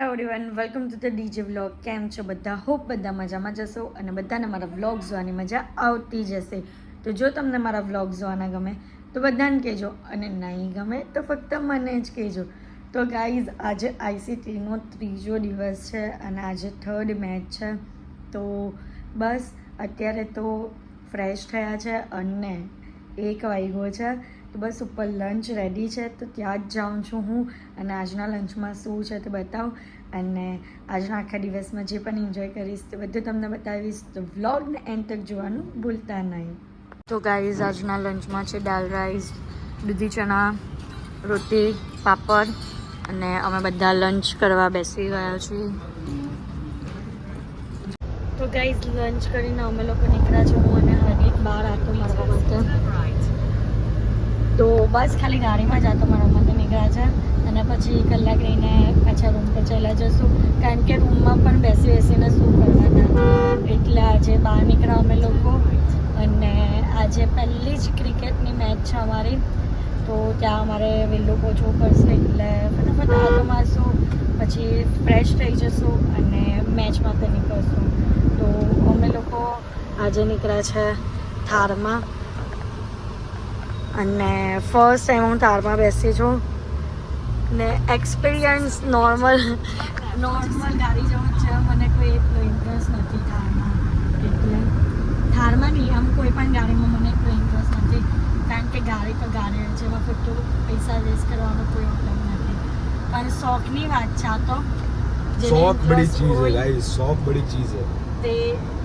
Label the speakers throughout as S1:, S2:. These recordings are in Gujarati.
S1: Everyone welcome to the DJ vlog. કેમ છો બધા? હોપ બધા મજામાં જશો અને બધાને મારા વ્લોગ જોવાની મજા આવતી જશે. તો જો તમને મારા વ્લોગ જોવાના ગમે તો બધાને કહેજો અને નહીં ગમે તો ફક્ત મને જ કહેજો. તો ગાઈઝ આજે ICTનો ત્રીજો દિવસ છે અને આજે થર્ડ મેચ છે. તો બસ અત્યારે તો ફ્રેશ થયા છે અને 1 વાગ્યો છે. તો બસ ઉપર લંચ રેડી છે તો ત્યાં જ જાઉં છું હું અને આજના લંચમાં શું છે તે બતાવું અને આજના આખા દિવસમાં જે પણ એન્જોય કરીશ તે બધું તમને બતાવીશ. તો વ્લોગને એન્ડ તક જોવાનું ભૂલતા નહીં. તો ગાઈઝ આજના લંચમાં છે દાલ રાઈસ, દૂધી ચણા, રોટી, પાપડ અને અમે બધા લંચ કરવા બેસી ગયા છીએ. તો ગાઈઝ લંચ કરીને અમે લોકો નીકળ્યા છે. હું અને હાર્દિક બહાર આટો મારવા માટે. તો બસ ખાલી ગાડીમાં જ આટો મારવા માટે નીકળ્યા છે અને પછી કલાક રહીને પાછા રૂમ પર ચાલ્યા જશું કારણ કે રૂમમાં પણ બેસીને શું કરવાના. એટલે આજે બહાર નીકળ્યા અમે લોકો અને આજે પહેલી જ ક્રિકેટની મેચ છે અમારી. તો ત્યાં અમારે વહેલું પહોંચવું પડશે એટલે ફટાફટ આટો મારશું પછી ફ્રેશ થઈ જશું અને મેચ માટે નીકળશું. તો અમે લોકો આજે નીકળ્યા છે થારમાં અને ફર્સ્ટ ટાઈમ હું થારમાં બેસી છું ને એક્સપિરિયન્સ નોર્મલ ગાડી જેવું જ છે. મને કોઈ એટલો ઇન્ટરેસ્ટ નથી થારમાં, એટલે થારમાં નહીં આમ કોઈ પણ ગાડીમાં મને એટલો ઇન્ટરેસ્ટ નથી કારણ કે ગાડી તો ગાડી છે, એમાં ખોટું પૈસા વેસ્ટ કરવાનો કોઈ મતલબ નથી. પણ શોખની વાત છે આ તો.
S2: शौक बड़ी चीज है गाइस, शौक बड़ी चीज है.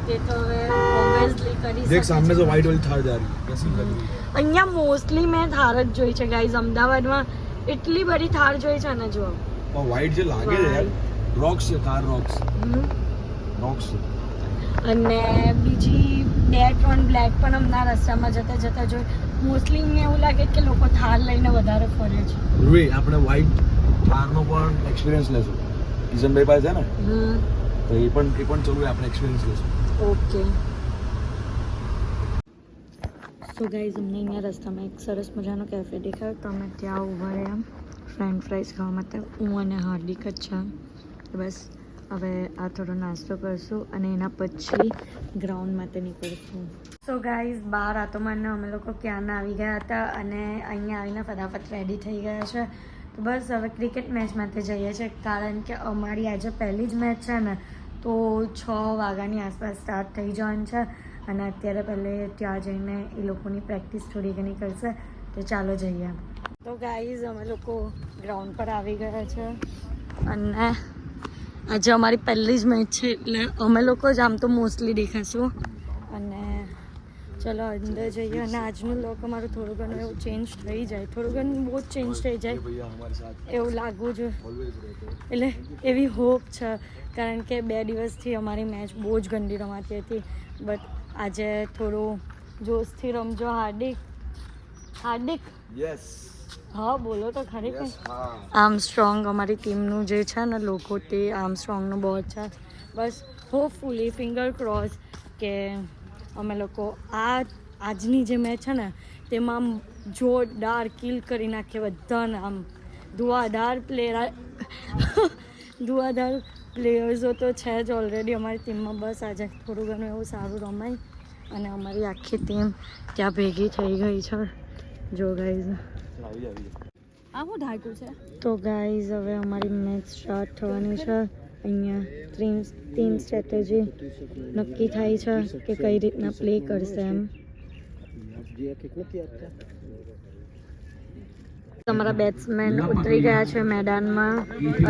S1: તે તો હવે ઓબ્વિયસલી કરી
S2: देख सामने से वाइट वाली थार जा रही है, कैसी लग रही है.
S1: અહીંયા મોસ્ટલી મેં થાર જ જોઈ છે ગાઈઝ. અમદાવાદમાં એટલી બધી થાર જોઈ છે ને. જો
S2: और वाइट जो लागे है यार, रॉक्स है, थार रॉक्स
S1: અને બીજી 2-3 બ્લેક પણ હમણાં રસ્તામાં જતા જોઈ. મોસ્ટલી મને એવું લાગે કે લોકો થાર લઈને વધારે ફરે છે.
S2: રૂઈ આપણે વાઇટ થારનો પણ એક્સપિરિયન્સ લેશું. કિશનભાઈ પાસે છે ને, તો એ પણ ચાલુ આપણે એક્સપિરિયન્સ લેશું.
S1: ઓકે. સો ગાઈઝ અમને અહીંયા રસ્તામાં એક સરસ મજાનો કેફે દેખાયો તો અમે ત્યાં ઊભા રહ્યા ફ્રેન્ચ ફ્રાઈઝ ખાવા માટે. હું અને હાર્દિક જ છે. બસ હવે આ થોડો નાસ્તો કરશું અને એના પછી ગ્રાઉન્ડ માટે નીકળશું. સો ગાઈઝ બહાર આટોમાં અમે લોકો ક્યાંના આવી ગયા હતા અને અહીંયા આવીને ફટાફટ રેડી થઈ ગયા છે. તો બસ હવે ક્રિકેટ મેચ માટે જઈએ છીએ કારણ કે અમારી આજે પહેલી જ મેચ છે ને, તો 6 વાગ્યાની આસપાસ સ્ટાર્ટ થઈ જવાનું છે અને અત્યારે પહેલે ત્યાં જઈને એ લોકોની પ્રેક્ટિસ થોડી ઘણી કરશે. તો ચાલો જઈએ. તો ગાઈઝ અમે લોકો ગ્રાઉન્ડ પર આવી ગયા છે અને આજે અમારી પહેલી જ મેચ છે એટલે અમે લોકો જ આમ તો મોસ્ટલી દેખાશું અને ચલો અંદર જઈએ. અને આજનું લોક અમારું થોડું ઘણું એવું ચેન્જ થઈ જાય, થોડું ઘણું બહુ જ ચેન્જ થઈ જાય એવું લાગવું જોઈએ. એટલે એવી હોપ છે કારણ કે 2 દિવસથી અમારી મેચ બહુ જ ગંદી રમાતી હતી. બટ આજે થોડું જોશથી રમજો. હાર્દિક
S2: યસ,
S1: હા બોલો તો ખરી. આર્મસ્ટ્રોંગ અમારી ટીમનું જે છે ને લોકો, તે આર્મસ્ટ્રોંગનું બોલ છે. બસ હોપફુલી ફિંગર ક્રોસ કે અમે લોકો આજની જે મેચ છે ને તેમાં આમ જોરદાર કિલ કરી નાખીએ બધાને. આમ ધુઆધાર પ્લેયર્સો તો છે જ ઓલરેડી અમારી ટીમમાં. બસ આજે થોડું ઘણું એવું સારું રમાય અને અમારી આખી ટીમ ત્યાં ભેગી થઈ ગઈ છે. જો ગાઈઝ આ હું ઢાંકું છે. તો ગાઈઝ હવે અમારી મેચ સ્ટાર્ટ થવાની છે. અહીંયા 3 સ્ટ્રેટેજી નક્કી થાય છે કે કઈ રીતના પ્લે કરશે એમ. તમારા બેટ્સમેન ઉતરી ગયા છે મેદાનમાં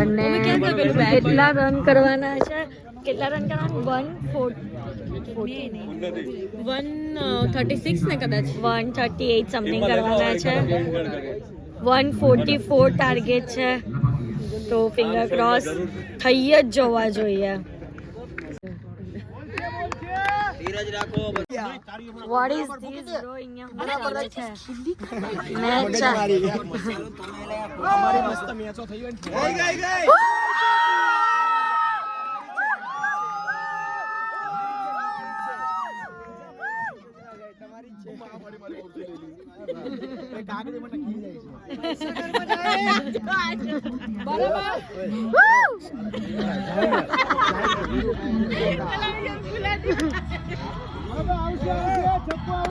S1: અને કેટલા રન કરવાના છે?
S3: 136 ને કદાચ
S1: 138 સમથિંગ કરવાના છે. 144 ટાર્ગેટ છે. તો ફિંગર ક્રોસ થઈ જ જવા જોઈએ. What is this bro? અહીંયા હું ચાલે છે મેચ ચાલે.
S2: અમારી મસ્ત મેચો થઈ ગઈ. તમારી છે.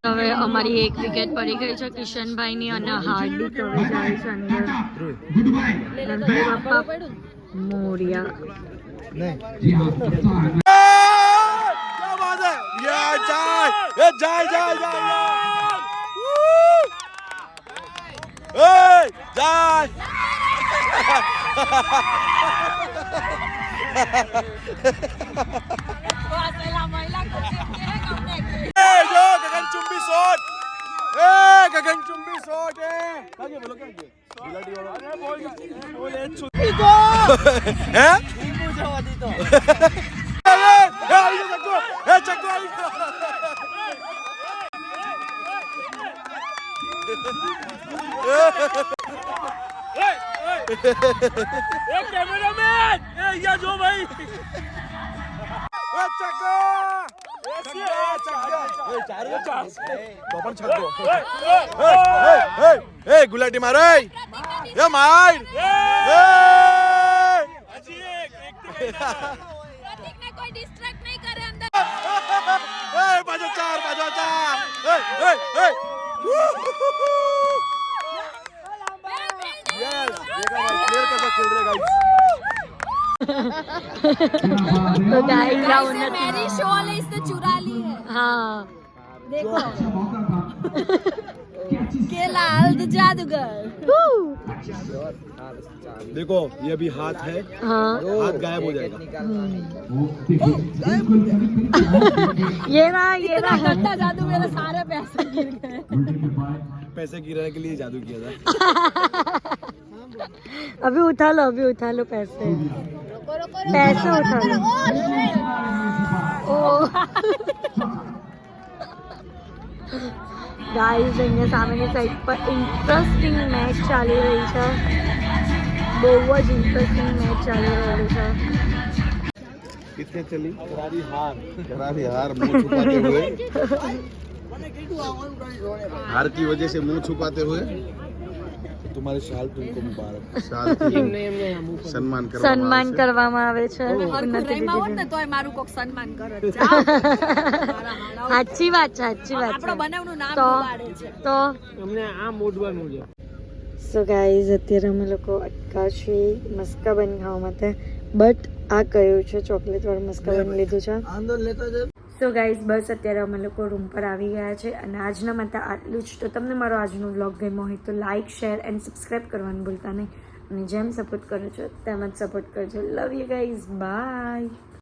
S1: હવે અમારી એક વિકેટ પડી ગઈ છે કિશનભાઈની અને હાર્દિક હવે જાય છે અંદર ગણપતિ બાપ્પા મોરિયા
S2: क्या बात है ये जाए जाए जो गगनचुंबी शॉट गगनचुंबी शॉट है बोलो क्या गुलाटी वाला अरे बोल हैं कैमरामैन ये जो भाई गुलाटी मारो ये मार
S3: कोई डिस्ट्रैक्ट नहीं करे अंदर
S2: बाजो चार यस देखा भाई प्लेयर कैसा खेल रहे गाइस
S1: तो गाइस
S3: ऐसे मेरी शॉल है इसने चुरा ली है
S1: हाँ
S3: देखो के लाल जादूगर
S2: देखो ये अभी हाथ है
S1: हाँ
S2: हाथ गायब हो जाएगा
S1: ये ना
S3: गंदा जादू मेरे सारे पैसे गिर गए
S2: पैसे गिराने के लिए जादू किया था
S1: अभी उठा लो पैसे उठा लो ગાઈઝ અહીંયા સામેની સાઈડ પર ઇન્ટરેસ્ટિંગ મેચ ચાલી રહી છે બહુ જ ઇન્ટરેસ્ટિંગ મેચ ચાલી રહ્યું છે
S2: कितने चली करारी हार मुंह छुपाते हुए हार की वजह से मुंह छुपाते हुए तुम्हारे शाल तुमको मुबारक शाल
S1: સન્માન કરવામાં આવે છે
S3: તોય મારું કોક સન્માન કરે
S1: સાચી વાત છે
S3: આપણો બનાવનું નામ
S1: તો
S3: ઉડાડે છે
S1: તો
S4: અમને આ મોડવાનું છે
S1: સો ગાઈઝ અત્યારે અમે લોકો અટકા છીએ મસ્કાબન ખાવા માટે બટ આ કયું છે ચોકલેટ વાળું મસ્કાબન લીધું છે સો ગાઈઝ બસ અત્યારે અમે લોકો રૂમ પર આવી ગયા છે અને આજના માટે આટલું જ તો તમને મારો આજનો વ્લોગ ગમ્યો હોય તો લાઇક શેર એન્ડ સબસ્ક્રાઈબ કરવાનું ભૂલતા નહીં અને જેમ સપોર્ટ કરો છો તેમ જ સપોર્ટ કરજો લવ યુ ગાઈઝ બાય